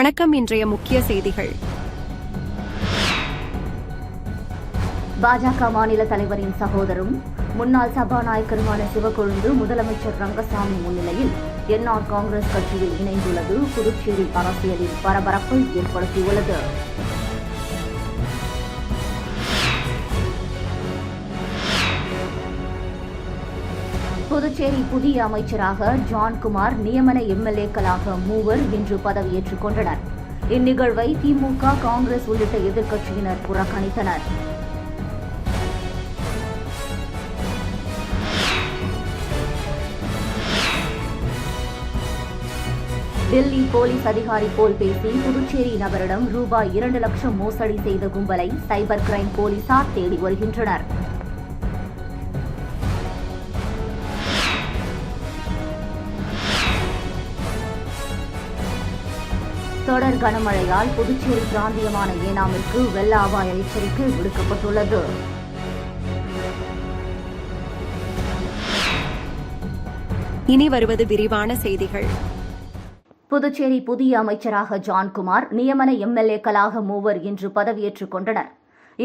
வணக்கம். இன்றைய முக்கிய செய்திகள். பாஜக மாநில தலைவரின் சகோதரும் முன்னாள் சபாநாயகருமான சிவக்கொழுந்து முதலமைச்சர் ரங்கசாமி முன்னிலையில் என்ஆர் காங்கிரஸ் கட்சியில் இணைந்துள்ளது புதுச்சேரி அரசியலில் பரபரப்பை ஏற்படுத்தியுள்ளது. புதுச்சேரி புதிய அமைச்சராக ஜான்குமார், நியமன எம்எல்ஏக்களாக மூவர் இன்று பதவியேற்றுக் கொண்டனர். இந்நிகழ்வை திமுக, காங்கிரஸ் உள்ளிட்ட எதிர்க்கட்சியினர் புறக்கணித்தனர். டெல்லி போலீஸ் அதிகாரி போல் பேசி புதுச்சேரி நபரிடம் ரூபாய் 2 லட்சம் மோசடி செய்த கும்பலை சைபர் கிரைம் போலீசார் தேடி வருகின்றனர். தொடர் கனமழையால் புதுச்சேரி பிராந்தியமான ஏனாமிற்கு வெள்ள அபாய எச்சரிக்கை விடுக்கப்பட்டுள்ளது. இனி வருவது விரிவான செய்திகள். புதுச்சேரி புதிய அமைச்சராக ஜான்குமார், நியமன எம்எல்ஏக்களாக மூவர் இன்று பதவியேற்றுக் கொண்டனர்.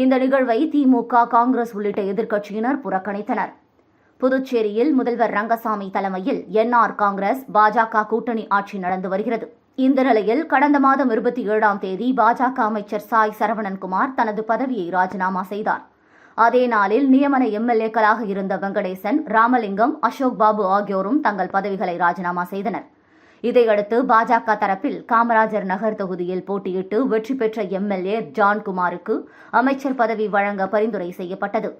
இந்த நிகழ்வை திமுக, காங்கிரஸ் உள்ளிட்ட எதிர்க்கட்சியினர் புறக்கணித்தனர். புதுச்சேரியில் முதல்வர் ரங்கசாமி தலைமையில் என்ஆர் காங்கிரஸ், பாஜக கூட்டணி ஆட்சி நடந்து வருகிறது. இந்த நிலையில் கடந்த மாதம் 27ஆம் தேதி பாஜக அமைச்சர் சாய் சரவணன்குமார் தனது பதவியை ராஜினாமா செய்தார். அதே நாளில் நியமன எம்எல்ஏக்களாக இருந்த வெங்கடேசன், ராமலிங்கம், அசோக் பாபு ஆகியோரும் தங்கள் பதவிகளை ராஜினாமா செய்தனர். இதையடுத்து பாஜக தரப்பில் காமராஜர் நகர் தொகுதியில் போட்டியிட்டு வெற்றி பெற்ற எம்எல்ஏ ஜான்குமாருக்கு அமைச்சர் பதவி வழங்க பரிந்துரை செய்யப்பட்டது.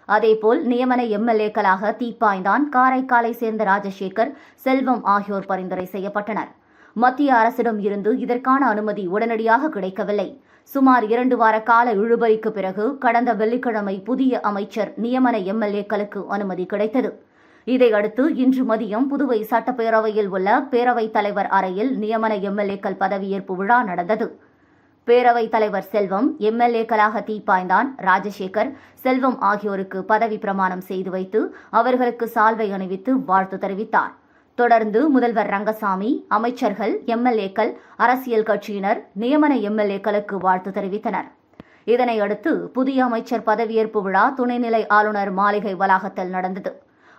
அதேபோல் நியமன எம்எல்ஏக்களாக தீப்பாய்ந்தான், காரைக்காலை சேர்ந்த ராஜசேகர், செல்வம் ஆகியோர் பரிந்துரை செய்யப்பட்டனர். மத்திய அரசிடம் இருந்து இதற்கான அனுமதி உடனடியாக கிடைக்கவில்லை. சுமார் 2 வார கால இழுபறிக்கு பிறகு கடந்த வெள்ளிக்கிழமை புதிய அமைச்சர், நியமன எம்எல்ஏக்களுக்கு அனுமதி கிடைத்தது. இதையடுத்து இன்று மதியம் புதுவை சட்டப்பேரவையில் உள்ள பேரவைத் தலைவர் அறையில் நியமன எம்எல்ஏக்கள் பதவியேற்பு விழா நடந்தது. பேரவைத் தலைவர் செல்வம் எம்எல்ஏக்களாக தீப்பாய்ந்தான், ராஜசேகர், செல்வம் ஆகியோருக்கு பதவி பிரமாணம் செய்து வைத்து அவர்களுக்கு சால்வை அணிவித்து வாழ்த்து தெரிவித்தார். தொடர்ந்து முதல்வர் ரங்கசாமி, அமைச்சர்கள், எம்எல்ஏக்கள், அரசியல் கட்சியினர் நியமன எம்எல்ஏக்களுக்கு வாழ்த்து தெரிவித்தனர். இதனையடுத்து புதிய அமைச்சர் பதவியேற்பு விழா துணைநிலை ஆளுநர் மாளிகை வளாகத்தில் நடந்தது.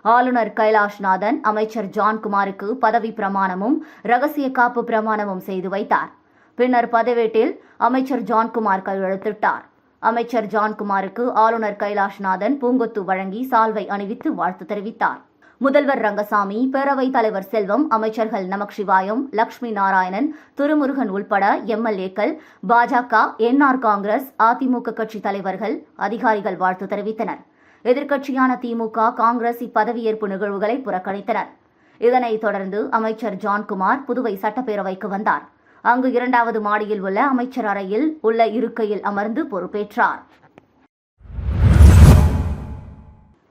ஆளுநர் கைலாஷ்நாதன் அமைச்சர் ஜான்குமாருக்கு பதவி பிரமாணமும் ரகசிய காப்பு பிரமாணமும் செய்து வைத்தார். பின்னர் பதவியேட்டில் அமைச்சர் ஜான்குமார் கையெழுத்திட்டார். அமைச்சர் ஜான்குமாருக்கு ஆளுநர் கைலாஷ்நாதன் பூங்கொத்து வழங்கி சால்வை அணிவித்து வாழ்த்து தெரிவித்தார். முதல்வர் ரங்கசாமி, பேரவைத் தலைவர் செல்வம், அமைச்சர்கள் நமச்சிவாயம், லட்சுமி நாராயணன், திருமுருகன் உள்பட எம்எல்ஏக்கள், பாஜக, என்ஆர் காங்கிரஸ், அதிமுக கட்சி தலைவர்கள், அதிகாரிகள் வாழ்த்து தெரிவித்தனர். எதிர்க்கட்சியான திமுக, காங்கிரஸ் இப்பதவியேற்பு நிகழ்வுகளை புறக்கணித்தனர். இதனைத் தொடர்ந்து அமைச்சர் ஜான்குமார் புதுவை சட்டப்பேரவைக்கு வந்தார். அங்கு 2வது மாடியில் உள்ள அமைச்சர் அறையில் உள்ள இருக்கையில் அமர்ந்து பொறுப்பேற்றார்.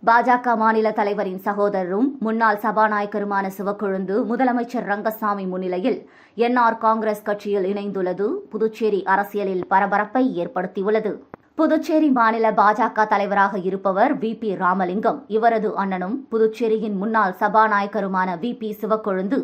பாஜக மாநில தலைவரின் சகோதரரும் முன்னாள் சபாநாயகருமான சிவக்கொழுந்து முதலமைச்சர் ரங்கசாமி முன்னிலையில் என்ஆர் காங்கிரஸ் கட்சியில் இணைந்துள்ளது புதுச்சேரி அரசியலில் பரபரப்பை ஏற்படுத்தியுள்ளது. புதுச்சேரி மாநில பாஜக தலைவராக இருப்பவர் VP ராமலிங்கம். இவரது அண்ணனும் புதுச்சேரியின் முன்னாள் சபாநாயகருமான VP சிவக்கொழுந்து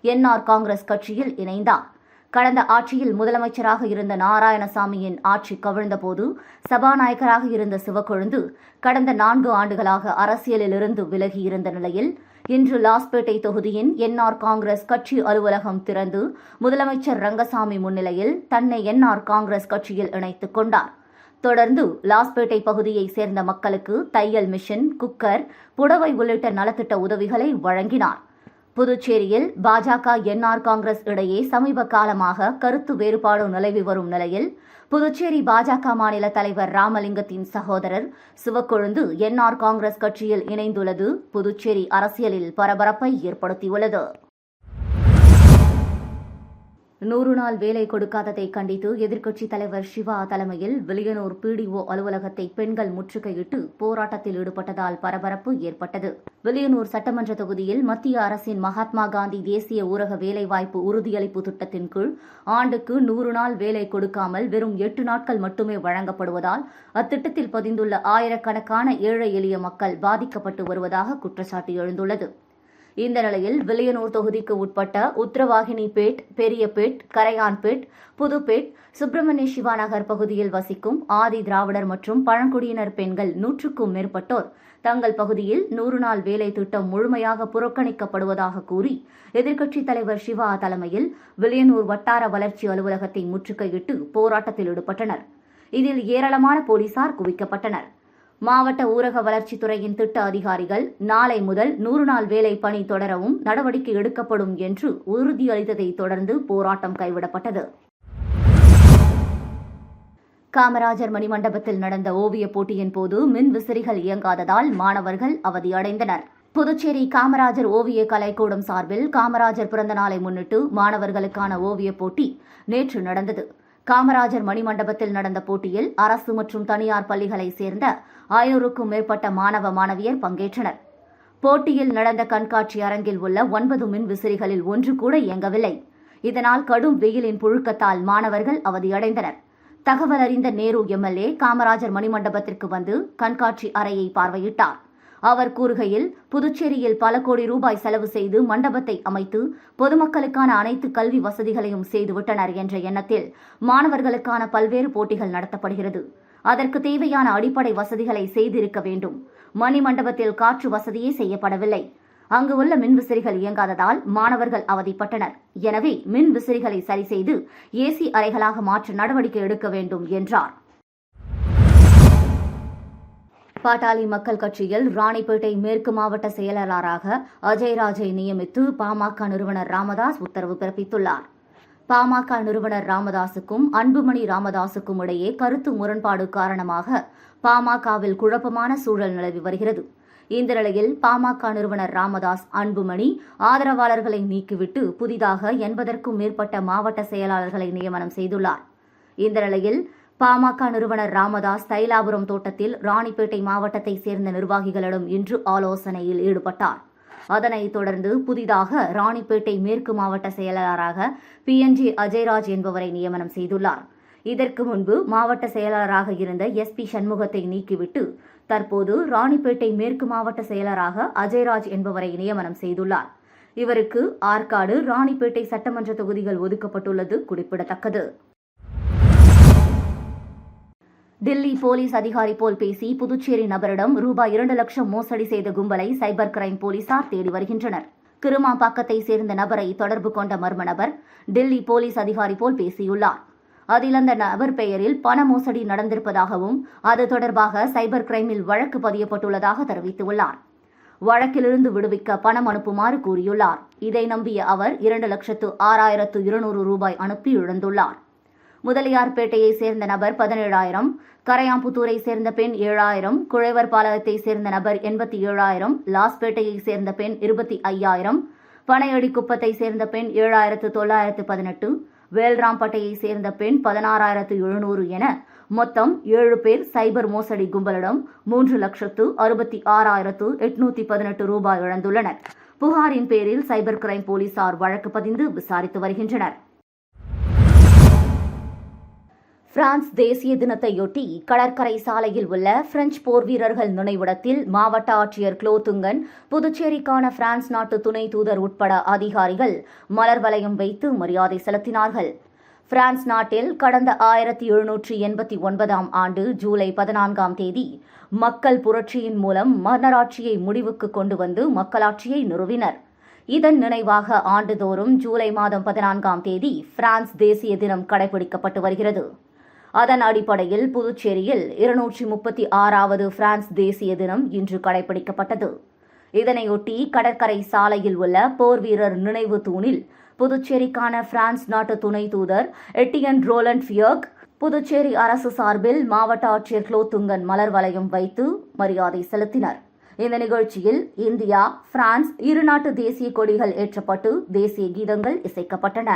என்ஆர் காங்கிரஸ் கட்சியில் இணைந்தார். கடந்த ஆட்சியில் முதலமைச்சராக இருந்த நாராயணசாமியின் ஆட்சி கவிழ்ந்தபோது சபாநாயகராக இருந்த சிவக்கொழுந்து கடந்த 4 ஆண்டுகளாக அரசியலிலிருந்து விலகியிருந்த நிலையில் இன்று லாஸ்பேட்டை தொகுதியின் என்ஆர் காங்கிரஸ் கட்சி அலுவலகம் திறந்து முதலமைச்சர் ரங்கசாமி முன்னிலையில் தன்னை என்ஆர் காங்கிரஸ் கட்சியில் இணைத்துக் கொண்டார். தொடர்ந்து லாஸ்பேட்டை பகுதியைச் சேர்ந்த மக்களுக்கு தையல் மிஷின், குக்கர், புடவை உள்ளிட்ட நலத்திட்ட உதவிகளை வழங்கினார். புதுச்சேரியில் பாஜக, என்ஆர் காங்கிரஸ் இடையே சமீப காலமாக கருத்து வேறுபாடு நிலவி வரும் நிலையில் புதுச்சேரி பாஜக மாநில தலைவர் ராமலிங்கத்தின் சகோதரர் சிவக்கொழுந்து என்ஆர் காங்கிரஸ் கட்சியில் இணைந்துள்ளது புதுச்சேரி அரசியலில் பரபரப்பை ஏற்படுத்தியுள்ளது. 100 நாள் வேலை கொடுக்காததை கண்டித்து எதிர்க்கட்சித் தலைவர் சிவா தலைமையில் வில்லியனூர் PDO அலுவலகத்தை பெண்கள் முற்றுகையிட்டு போராட்டத்தில் ஈடுபட்டதால் பரபரப்பு ஏற்பட்டது. வில்லியனூர் சட்டமன்ற தொகுதியில் மத்திய அரசின் மகாத்மா காந்தி தேசிய ஊரக வேலைவாய்ப்பு உறுதியளிப்பு திட்டத்தின் கீழ் ஆண்டுக்கு 100 நாள் வேலை கொடுக்காமல் வெறும் 8 நாட்கள் மட்டுமே வழங்கப்படுவதால் அத்திட்டத்தில் பதிந்துள்ள ஆயிரக்கணக்கான ஏழை எளிய மக்கள் பாதிக்கப்பட்டு வருவதாக குற்றச்சாட்டு எழுந்துள்ளது. இந்த நிலையில் வில்லியனூர் தொகுதிக்கு உட்பட்ட உத்தரவாகினிபேட், பெரியபேட், கரையான்பேட், புதுப்பேட், சுப்பிரமணிய சிவா நகர் பகுதியில் வசிக்கும் ஆதி திராவிடர் மற்றும் பழங்குடியினர் பெண்கள் 100க்கும் மேற்பட்டோர் தங்கள் பகுதியில் 100 நாள் வேலை திட்டம் முழுமையாக புறக்கணிக்கப்படுவதாக கூறி எதிர்க்கட்சித் தலைவர் சிவா தலைமையில் வில்லியனூர் வட்டார வளர்ச்சி அலுவலகத்தை முற்றுகையிட்டு போராட்டத்தில் ஈடுபட்டனர். இதில் ஏராளமான போலீசார் குவிக்கப்பட்டனர். மாவட்ட ஊரக வளர்ச்சித்துறையின் திட்ட அதிகாரிகள் நாளை முதல் 100 நாள் வேலை பணி தொடரவும் நடவடிக்கை எடுக்கப்படும் என்று உறுதியளித்ததைத் தொடர்ந்து போராட்டம் கைவிடப்பட்டது. காமராஜர் மணிமண்டபத்தில் நடந்த ஓவியப் போட்டியின் போது மின் விசிறிகள் இயங்காததால் மாணவர்கள் அவதியடைந்தனர். புதுச்சேரி காமராஜர் ஓவிய கலைக்கூடம் சார்பில் காமராஜர் பிறந்த நாளை முன்னிட்டு மாணவர்களுக்கான ஓவியப் போட்டி நேற்று நடந்தது. காமராஜர் மணிமண்டபத்தில் நடந்த போட்டியில் அரசு மற்றும் தனியார் பள்ளிகளைச் சேர்ந்த 500க்கும் மேற்பட்ட மாணவ மாணவியர் பங்கேற்றனர். போட்டியில் நடந்த கண்காட்சி அரங்கில் உள்ள 9 மின் விசிறிகளில் ஒன்று கூட இயங்கவில்லை. இதனால் கடும் வெயிலின் புழுக்கத்தால் மாணவர்கள் அவதியடைந்தனர். தகவல் அறிந்த நேரு எம்எல்ஏ காமராஜர் மணிமண்டபத்திற்கு வந்து கண்காட்சி அறையை பார்வையிட்டார். அவர் கூறுகையில், புதுச்சேரியில் பல கோடி ரூபாய் செலவு செய்து மண்டபத்தை அமைத்து பொதுமக்களுக்கான அனைத்து கல்வி வசதிகளையும் செய்துவிட்டனர் என்ற எண்ணத்தில் மாணவர்களுக்கான பல்வேறு போட்டிகள் நடத்தப்படுகிறது. அதற்கு தேவையான அடிப்படை வசதிகளை செய்திருக்க வேண்டும். மணிமண்டபத்தில் காற்று வசதியே செய்யப்படவில்லை. அங்கு உள்ள மின்விசிறிகள் இயங்காததால் மாணவர்கள் அவதிப்பட்டனர். எனவே மின் விசிறிகளை சரி செய்து ஏசி அறைகளாக மாற்ற நடவடிக்கை எடுக்க வேண்டும் என்றார். பாட்டாளி மக்கள் கட்சியில் ராணிப்பேட்டை மேற்கு மாவட்ட செயலாளராக அஜய்ராஜை நியமித்து பாமக நிறுவனர் ராமதாஸ் உத்தரவு பிறப்பித்துள்ளார். பாமக நிறுவனர் ராமதாசுக்கும் அன்புமணி ராமதாசுக்கும் இடையே கருத்து முரண்பாடு காரணமாக பாமகவில் குழப்பமான சூழல் நிலவி வருகிறது. இந்த நிலையில் பாமக நிறுவனர் ராமதாஸ் அன்புமணி ஆதரவாளர்களை நீக்கிவிட்டு புதிதாக 80க்கும் மேற்பட்ட மாவட்ட செயலாளர்களை நியமனம் செய்துள்ளார். இந்த நிலையில் பாமக நிறுவனர் ராமதாஸ் தைலாபுரம் தோட்டத்தில் ராணிப்பேட்டை மாவட்டத்தைச் சேர்ந்த நிர்வாகிகளிடம் இன்று ஆலோசனையில் ஈடுபட்டார். அதனைத் தொடர்ந்து புதிதாக ராணிப்பேட்டை மேற்கு மாவட்ட செயலாளராக PNG அஜய்ராஜ் என்பவரை நியமனம் செய்துள்ளார். இதற்கு முன்பு மாவட்ட செயலாளராக இருந்த SP சண்முகத்தை நீக்கிவிட்டு தற்போது ராணிப்பேட்டை மேற்கு மாவட்ட செயலராக அஜய்ராஜ் என்பவரை நியமனம் செய்துள்ளார். இவருக்கு ஆற்காடு, ராணிப்பேட்டை சட்டமன்ற தொகுதிகள் ஒதுக்கப்பட்டுள்ளது குறிப்பிடத்தக்கது. தில்லி போலீஸ் அதிகாரி போல் பேசி புதுச்சேரி நபரிடம் ரூபாய் 2 லட்சம் மோசடி செய்த கும்பலை சைபர் கிரைம் போலீசார் தேடி வருகின்றனர். கிருமாம்பாக்கத்தை சேர்ந்த நபரை தொடர்பு கொண்ட மர்ம நபர் தில்லி போலீஸ் அதிகாரி போல் பேசியுள்ளார். அதில் அந்த நபர் பெயரில் பண மோசடி நடந்திருப்பதாகவும் அது தொடர்பாக சைபர் கிரைமில் வழக்கு பதியப்பட்டுள்ளதாக தெரிவித்துள்ளார். வழக்கிலிருந்து விடுவிக்க பணம் அனுப்புமாறு கூறியுள்ளார். இதை நம்பிய அவர் 2,06,200 ரூபாய் அனுப்பி இழந்துள்ளார். முதலியார்பேட்டையைச் சேர்ந்த நபர் 17,000, கரையாம்புத்தூரை சேர்ந்த பெண் 7,000, குழைவர்பாளையத்தைச் சேர்ந்த நபர் 87,000, லாஸ்பேட்டையைச் சேர்ந்த பெண் 25,000, பனையடிக்குப்பத்தை சேர்ந்த பெண் 7,918, வேல்ராம்பட்டையைச் சேர்ந்த பெண் 16,700 என மொத்தம் 7 பேர் சைபர் மோசடி கும்பலிடம் 3,66,818 ரூபாய் இழந்துள்ளனர். புகாரின் பேரில் சைபர் கிரைம் போலீசார் வழக்கு பதிந்து விசாரித்து வருகின்றனர். பிரான்ஸ் தேசிய தினத்தையொட்டி கடற்கரை சாலையில் உள்ள பிரெஞ்சு போர் வீரர்கள் நினைவிடத்தில் மாவட்ட ஆட்சியர் குளோத்துங்கன், புதுச்சேரிக்கான பிரான்ஸ் நாட்டு துணை தூதர் உட்பட அதிகாரிகள் மலர் வளையம் வைத்து மரியாதை செலுத்தினார்கள். பிரான்ஸ் நாட்டில் கடந்த 1789ஆம் ஆண்டு ஜூலை 14ஆம் தேதி மக்கள் புரட்சியின் மூலம் மன்னராட்சியை முடிவுக்கு கொண்டு வந்து மக்களாட்சியை நிறுவினர். இதன் நினைவாக ஆண்டுதோறும் ஜூலை மாதம் 14ஆம் தேதி பிரான்ஸ் தேசிய தினம் கடைபிடிக்கப்பட்டு வருகிறது. அதன் அடிப்படையில் புதுச்சேரியில் 236வது பிரான்ஸ் தேசிய தினம் இன்று கடைபிடிக்கப்பட்டது. இதனையொட்டி கடற்கரை சாலையில் உள்ள போர் வீரர் நினைவு தூணில் புதுச்சேரிக்கான பிரான்ஸ் நாட்டு துணை தூதர் எட்டியன் ரோலண்ட் ஃபியர்க், புதுச்சேரி அரசு சார்பில் மாவட்ட ஆட்சியர் குளோத்துங்கன் மலர் வளையம் வைத்து மரியாதை செலுத்தினர். இந்த நிகழ்ச்சியில் இந்தியா, பிரான்ஸ் இரு நாட்டு தேசிய கொடிகள் ஏற்றப்பட்டு தேசிய கீதங்கள் இசைக்கப்பட்டன.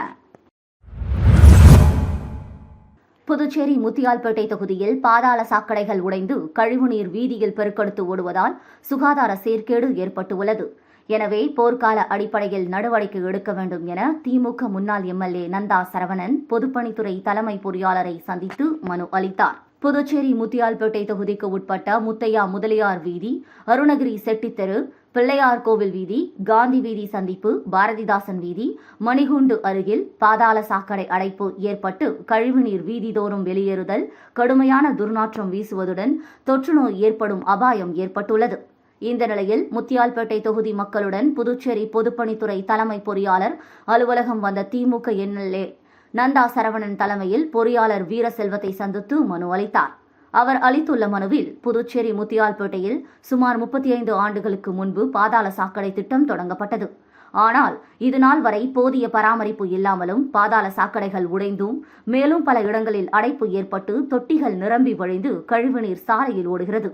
புதுச்சேரி முத்தியால்பேட்டை தொகுதியில் பாதாள சாக்கடைகள் உடைந்து கழிவுநீர் வீதியில் பெருக்கெடுத்து ஓடுவதால் சுகாதார சீர்கேடு ஏற்பட்டுள்ளது. எனவே போர்க்கால அடிப்படையில் நடவடிக்கை எடுக்க வேண்டும் என திமுக முன்னாள் எம்எல்ஏ நந்தா சரவணன் பொதுப்பணித்துறை தலைமை பொறியாளரை சந்தித்து மனு அளித்தார். புதுச்சேரி முத்தியால்பேட்டை தொகுதிக்கு உட்பட்ட முத்தையா முதலியார் வீதி, அருணகிரி செட்டித்தெரு, பிள்ளையார் கோவில் வீதி, காந்தி வீதி சந்திப்பு, பாரதிதாசன் வீதி, மணிகுண்டு அருகில் பாதாள சாக்கடை அடைப்பு ஏற்பட்டு கழிவுநீர் வீதிதோறும் வெளியேறுதல், கடுமையான துர்நாற்றம் வீசுவதுடன் தொற்றுநோய் ஏற்படும் அபாயம் ஏற்பட்டுள்ளது. இந்த நிலையில் முத்தியால்பேட்டை தொகுதி மக்களுடன் புதுச்சேரி பொதுப்பணித்துறை தலைமை பொறியாளர் அலுவலகம் வந்த திமுக எம்எல்ஏ நந்தா சரவணன் தலைமையில் பொறியாளர் வீரசெல்வத்தை சந்தித்து மனு அளித்தார். அவர் அளித்துள்ள மனுவில் புதுச்சேரி முத்தியால்பேட்டையில் சுமார் 35 ஆண்டுகளுக்கு முன்பு பாதாள சாக்கடை திட்டம் தொடங்கப்பட்டது. ஆனால் இதுநாள் வரை போதிய பராமரிப்பு இல்லாமலும் பாதாள சாக்கடைகள் உடைந்தும் மேலும் பல இடங்களில் அடைப்பு ஏற்பட்டு தொட்டிகள் நிரம்பி வழிந்து கழிவுநீர் சாலையில் ஓடுகிறது.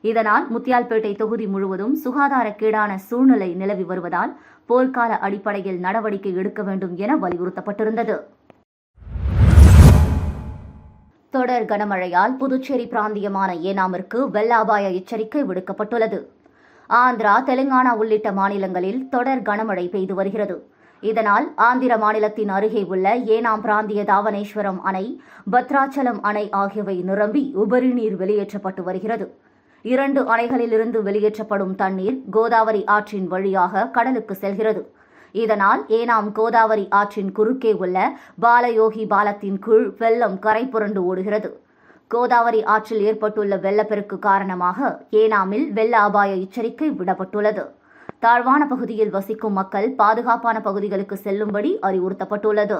இதனால் முத்தியால்பேட்டை தொகுதி முழுவதும் சுகாதாரக்கேடான சூழ்நிலை நிலவி வருவதால் போர்க்கால அடிப்படையில் நடவடிக்கை எடுக்க வேண்டும் என வலியுறுத்தப்பட்டிருந்தது. தொடர் கனமழையால் புதுச்சேரி பிராந்தியமான ஏனாமிற்கு வெள்ள அபாய எச்சரிக்கை விடுக்கப்பட்டுள்ளது. ஆந்திரா, தெலுங்கானா உள்ளிட்ட மாநிலங்களில் தொடர் கனமழை பெய்து வருகிறது. இதனால் ஆந்திர மாநிலத்தின் அருகே உள்ள ஏனாம் பிராந்திய தாவணேஸ்வரம் அணை, பத்ராச்சலம் அணை ஆகியவை நிரம்பி உபரி நீர் வெளியேற்றப்பட்டு வருகிறது. 2 அணைகளிலிருந்து வெளியேற்றப்படும் தண்ணீர் கோதாவரி ஆற்றின் வழியாக கடலுக்கு செல்கிறது. இதனால் ஏனாம் கோதாவரி ஆற்றின் குறுக்கே உள்ள பாலயோகி பாலத்தின் கீழ் வெள்ளம் கரை புரண்டு ஓடுகிறது. கோதாவரி ஆற்றில் ஏற்பட்டுள்ள வெள்ளப்பெருக்கு காரணமாக ஏனாமில் வெள்ள அபாய எச்சரிக்கை விடப்பட்டுள்ளது. தாழ்வான பகுதியில் வசிக்கும் மக்கள் பாதுகாப்பான பகுதிகளுக்கு செல்லும்படி அறிவுறுத்தப்பட்டுள்ளது.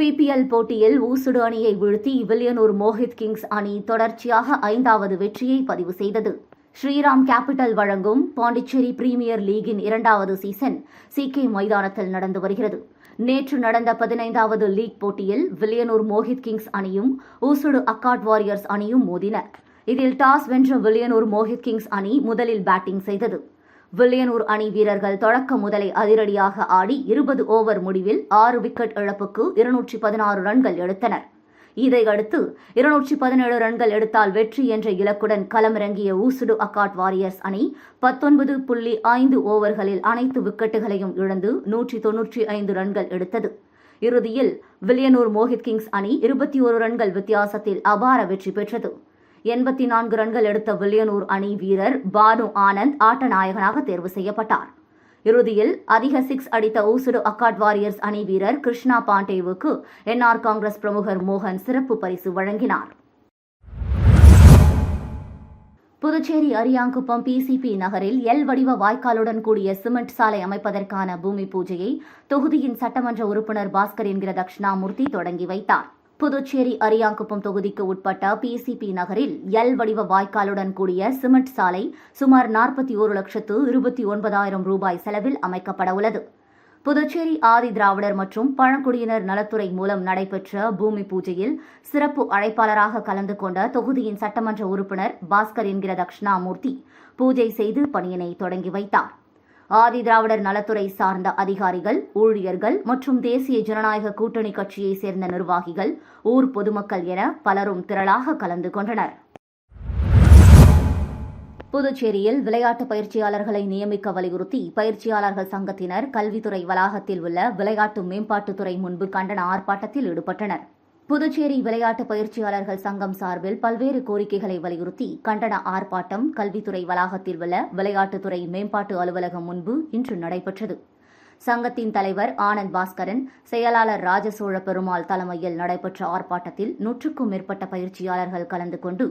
பிபிஎல் போட்டியில் ஊசுடு அணியை வீழ்த்தி வில்லியனூர் மோஹித் கிங்ஸ் அணி தொடர்ச்சியாக 5வது வெற்றியை பதிவு செய்தது. ஸ்ரீராம் கேபிட்டல் வழங்கும் பாண்டிச்சேரி பிரீமியர் லீகின் 2வது சீசன் CK மைதானத்தில் நடந்து வருகிறது. நேற்று நடந்த 15வது லீக் போட்டியில் வில்லியனூர் மோஹித் கிங்ஸ் அணியும் ஊசுடு அக்காட் வாரியர்ஸ் அணியும் மோதின. இதில் டாஸ் வென்ற வில்லியனூர் மோஹித் கிங்ஸ் அணி முதலில் பேட்டிங் செய்தது. வில்லியனூர் அணி வீரர்கள் தொடக்க முதலை அதிரடியாக ஆடி 20 ஓவர் முடிவில் 6 விக்கெட் இழப்புக்கு 216 ரன்கள் எடுத்தனர். இதையடுத்து 217 ரன்கள் எடுத்தால் வெற்றி என்ற இலக்குடன் களமிறங்கிய ஊசுடு அக்காட் வாரியர்ஸ் அணி 19.5 ஓவர்களில் அனைத்து விக்கெட்டுகளையும் இழந்து 195 ரன்கள் எடுத்தது. இறுதியில் வில்லியனூர் மோஹித் கிங்ஸ் அணி 21 ரன்கள் வித்தியாசத்தில் அபார வெற்றி பெற்றது. 84 ரன்கள் எடுத்த வில்லியனூர் அணி வீரர் பானு ஆனந்த் ஆட்ட நாயகனாக தேர்வு செய்யப்பட்டார். இறுதியில் அதிக 6 அடித்த ஊசுடு அக்காட் வாரியர்ஸ் அணி வீரர் கிருஷ்ணா பாண்டேவுக்கு NR காங்கிரஸ் பிரமுகர் மோகன் சிறப்பு பரிசு வழங்கினார். புதுச்சேரி அரியாங்குப்பம் PCP நகரில் L வடிவ வாய்க்காலுடன் கூடிய சிமெண்ட் சாலை அமைப்பதற்கான பூமி பூஜையை தொகுதியின் சட்டமன்ற உறுப்பினர் பாஸ்கர் என்கிற தட்சிணாமூர்த்தி தொடங்கி வைத்தார். புதுச்சேரி அரியாங்குப்பம் தொகுதிக்கு உட்பட்ட PCP நகரில் L வடிவ வாய்க்காலுடன் கூடிய சிமெண்ட் சாலை சுமார் 41,29,000 ரூபாய் செலவில் அமைக்கப்பட உள்ளது. புதுச்சேரி ஆதி திராவிடர் மற்றும் பழங்குடியினர் நலத்துறை மூலம் நடைபெற்ற பூமி பூஜையில் சிறப்பு அழைப்பாளராக கலந்து கொண்ட தொகுதியின் சட்டமன்ற உறுப்பினர் பாஸ்கர் என்கிற தட்சிணாமூர்த்தி பூஜை செய்து பணியினை தொடங்கி வைத்தார். ஆதி திராவிடர் நலத்துறை சார்ந்த அதிகாரிகள், ஊழியர்கள் மற்றும் தேசிய ஜனநாயக கூட்டணி கட்சியைச் சேர்ந்த நிர்வாகிகள், ஊர் பொதுமக்கள் என பலரும் திரளாக கலந்து கொண்டனர். புதுச்சேரியில் விளையாட்டு பயிற்சியாளர்களை நியமிக்க வலியுறுத்தி பயிற்சியாளர்கள் சங்கத்தினர் கல்வித்துறை வளாகத்தில் உள்ள விளையாட்டு மேம்பாட்டுத்துறை முன்பு கண்டன ஆர்ப்பாட்டத்தில் ஈடுபட்டனர். புதுச்சேரி விளையாட்டு பயிற்சியாளர்கள் சங்கம் சார்பில் பல்வேறு கோரிக்கைகளை வலியுறுத்தி கண்டன ஆர்ப்பாட்டம் கல்வித்துறை வளாகத்தில் உள்ள விளையாட்டுத்துறை மேம்பாட்டு அலுவலகம் முன்பு இன்று நடைபெற்றது. சங்கத்தின் தலைவர் ஆனந்த் பாஸ்கரன், செயலாளர் ராஜசோழ பெருமாள் தலைமையில் நடைபெற்ற ஆர்ப்பாட்டத்தில் 100க்கும் மேற்பட்ட பயிற்சியாளர்கள் கலந்து கொண்டு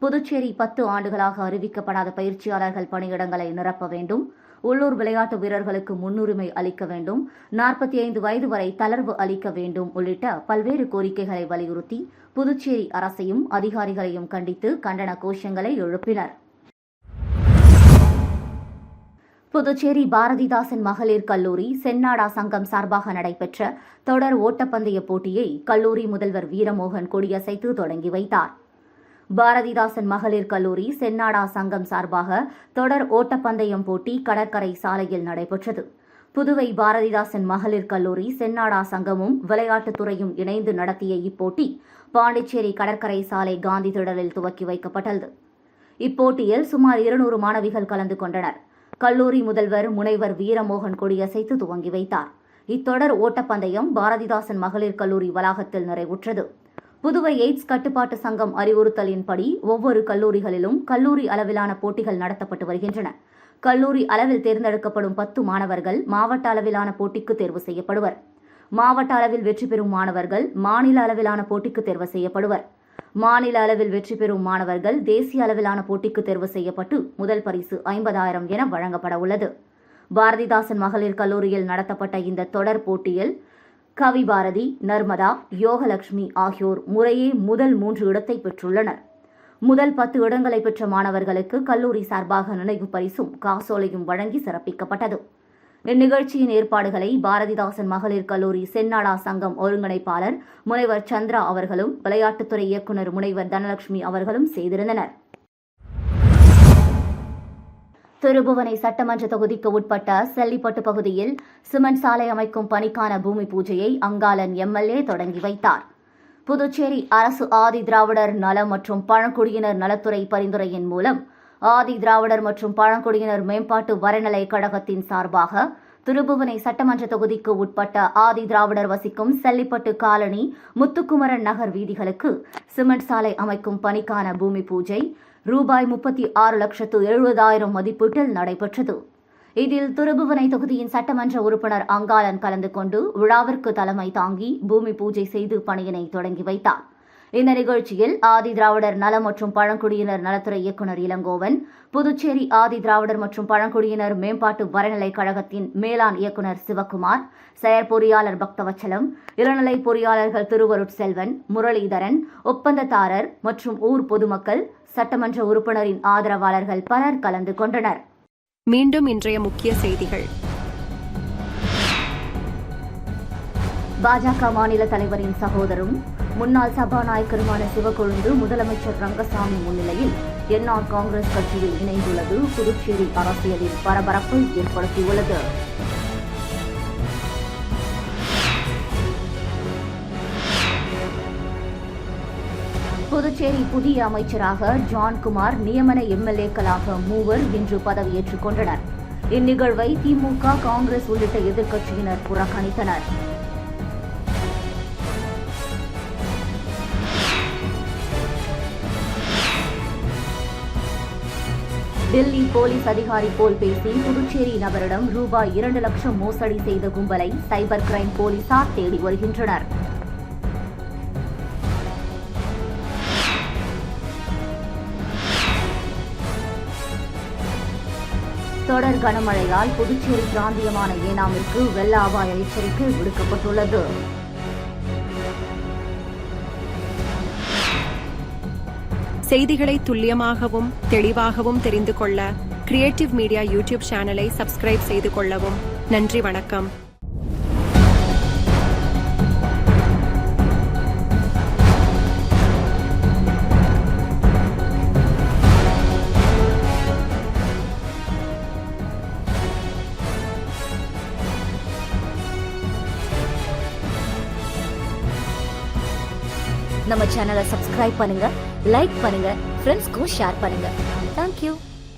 புதுச்சேரி 10 ஆண்டுகளாக அறிவிக்கப்படாத பயிற்சியாளர்கள் பணியிடங்களை நிரப்ப வேண்டும், உள்ளூர் விளையாட்டு வீரர்களுக்கு முன்னுரிமை அளிக்க வேண்டும், 45 வயது வரை தளர்வு அளிக்க வேண்டும் உள்ளிட்ட பல்வேறு கோரிக்கைகளை வலியுறுத்தி புதுச்சேரி அரசையும் அதிகாரிகளையும் கண்டித்து கண்டன கோஷங்களை எழுப்பினர். புதுச்சேரி பாரதிதாசன் மகளிர் கல்லூரி சென்னாடா சங்கம் சார்பாக நடைபெற்ற தொடர் ஓட்டப்பந்தய போட்டியை கல்லூரி முதல்வர் வீரமோகன் கொடியசைத்து தொடங்கி வைத்தார். பாரதிதாசன் மகளிர் கல்லூரி சென்னாடா சங்கம் சார்பாக தொடர் ஓட்டப்பந்தயம் போட்டி கடற்கரை சாலையில் நடைபெற்றது. புதுவை பாரதிதாசன் மகளிர் கல்லூரி சென்னாடா சங்கமும் விளையாட்டுத்துறையும் இணைந்து நடத்திய இப்போட்டி பாண்டிச்சேரி கடற்கரை சாலை காந்தி திடலில் துவக்கி வைக்கப்பட்டது. இப்போட்டியில் சுமார் 200 மாணவிகள் கலந்து கொண்டனர். கல்லூரி முதல்வர் முனைவர் வீரமோகன் கொடியசைத்து துவங்கி வைத்தார். இத்தொடர் ஓட்டப்பந்தயம் பாரதிதாசன் மகளிர் கல்லூரி வளாகத்தில் நிறைவுற்றது. புதுவை எய்ட்ஸ் கட்டுப்பாட்டு சங்கம் அறிவுறுத்தலின்படி ஒவ்வொரு கல்லூரிகளிலும் கல்லூரி அளவிலான போட்டிகள் நடத்தப்பட்டு வருகின்றன. கல்லூரி அளவில் தேர்ந்தெடுக்கப்படும் 10 மாணவர்கள் மாவட்ட அளவிலான போட்டிக்கு தேர்வு செய்யப்படுவர். மாவட்ட அளவில் வெற்றி பெறும் மாணவர்கள் மாநில அளவிலான போட்டிக்கு தேர்வு செய்யப்படுவர். மாநில அளவில் வெற்றி பெறும் மாணவர்கள் தேசிய அளவிலான போட்டிக்கு தேர்வு செய்யப்பட்டு முதல் பரிசு 50,000 என வழங்கப்பட உள்ளது. பாரதிதாசன் மகளிர் கல்லூரியில் நடத்தப்பட்ட இந்த தொடர் போட்டியில் கவி பாரதி, நர்மதா, யோகலட்சுமி ஆகியோர் முறையே முதல் 3 இடத்தை பெற்றுள்ளனர். முதல் 10 இடங்களை பெற்ற மாணவர்களுக்கு கல்லூரி சார்பாக நினைவு பரிசும் காசோலையும் வழங்கி சிறப்பிக்கப்பட்டது. இந்நிகழ்ச்சியின் ஏற்பாடுகளை பாரதிதாசன் மகளிர் கல்லூரி சென்னாடா சங்கம் ஒருங்கிணைப்பாளர் முனைவர் சந்திரா அவர்களும் விளையாட்டுத்துறை இயக்குநர் முனைவர் தனலட்சுமி அவர்களும் செய்திருந்தனர். திருபுவனை சட்டமன்ற தொகுதிக்கு உட்பட்ட செல்லிப்பட்டு பகுதியில் சிமெண்ட் சாலை அமைக்கும் பணிக்கான பூமி பூஜையை அங்காளன் எம்எல்ஏ தொடங்கி வைத்தார். புதுச்சேரி அரசு ஆதி திராவிடர் நல மற்றும் பழங்குடியினர் நலத்துறை பரிந்துரையின் மூலம் ஆதி திராவிடர் மற்றும் பழங்குடியினர் மேம்பாட்டு வரைநிலை கழகத்தின் சார்பாக திருபுவனை சட்டமன்ற தொகுதிக்கு உட்பட்ட ஆதி திராவிடர் வசிக்கும் செல்லிப்பட்டு காலனி, முத்துக்குமரன் நகர் வீதிகளுக்கு சிமெண்ட் சாலை அமைக்கும் பணிக்கான பூமி பூஜை ரூபாய் 36,70,000 மதிப்பீட்டில் நடைபெற்றது. இதில் திருபுவனை தொகுதியின் சட்டமன்ற உறுப்பினர் அங்காளன் கலந்து கொண்டு விழாவிற்கு தலைமை தாங்கி பூமி பூஜை செய்து பணியினை தொடங்கி வைத்தார். இந்த நிகழ்ச்சியில் ஆதி திராவிடர் நல மற்றும் பழங்குடியினர் நலத்துறை இயக்குநர் இளங்கோவன், புதுச்சேரி ஆதி திராவிடர் மற்றும் பழங்குடியினர் மேம்பாட்டு வரைநிலை கழகத்தின் மேலாண் இயக்குநர் சிவக்குமார், செயற்பொறியாளர் பக்தவச்சலம், இளநிலை பொறியாளர்கள் திருவருட்செல்வன், முரளிதரன், ஒப்பந்ததாரர் மற்றும் ஊர் பொதுமக்கள், சட்டமன்ற உறுப்பினரின் ஆதரவாளர்கள் பலர் கலந்து கொண்டனர். மீண்டும் இன்றைய முக்கிய செய்திகள். பாஜக மாநில தலைவரின் சகோதரும் முன்னாள் சபாநாயகருமான சிவக்கொழுந்து முதலமைச்சர் ரங்கசாமி முன்னிலையில் என்ஆர் காங்கிரஸ் கட்சியில் இணைந்துள்ளது புதுச்சேரி அரசியலில் பரபரப்பை ஏற்படுத்தியுள்ளது. புதுச்சேரி புதிய அமைச்சராக ஜான்குமார், நியமன எம்எல்ஏக்களாக 3 இன்று பதவியேற்றுக் கொண்டனர். இந்நிகழ்வை திமுக, காங்கிரஸ் உள்ளிட்ட எதிர்க்கட்சியினர் புறக்கணித்தனர். டெல்லி போலீஸ் அதிகாரி போல் பேசி புதுச்சேரி நபரிடம் ரூபாய் 2 லட்சம் மோசடி செய்த கும்பலை சைபர் கிரைம் போலீசார் தேடி வருகின்றனர். தொடர் கனமழையால் புதுச்சேரி பிராந்தியமான ஏனாமிற்கு வெள்ள அபாய எச்சரிக்கை விடுக்கப்பட்டுள்ளது. செய்திகளை துல்லியமாகவும் தெளிவாகவும் தெரிந்து கொள்ள கிரியேட்டிவ் மீடியா யூடியூப் சேனலை சப்ஸ்கிரைப் செய்து கொள்ளவும். நன்றி, வணக்கம். நம்ம சேனலை சப்ஸ்கிரைப் பண்ணுங்க, லைக் பண்ணுங்க, ஃப்ரெண்ட்ஸ்க்கும் ஷேர் பண்ணுங்க. தேங்க்யூ.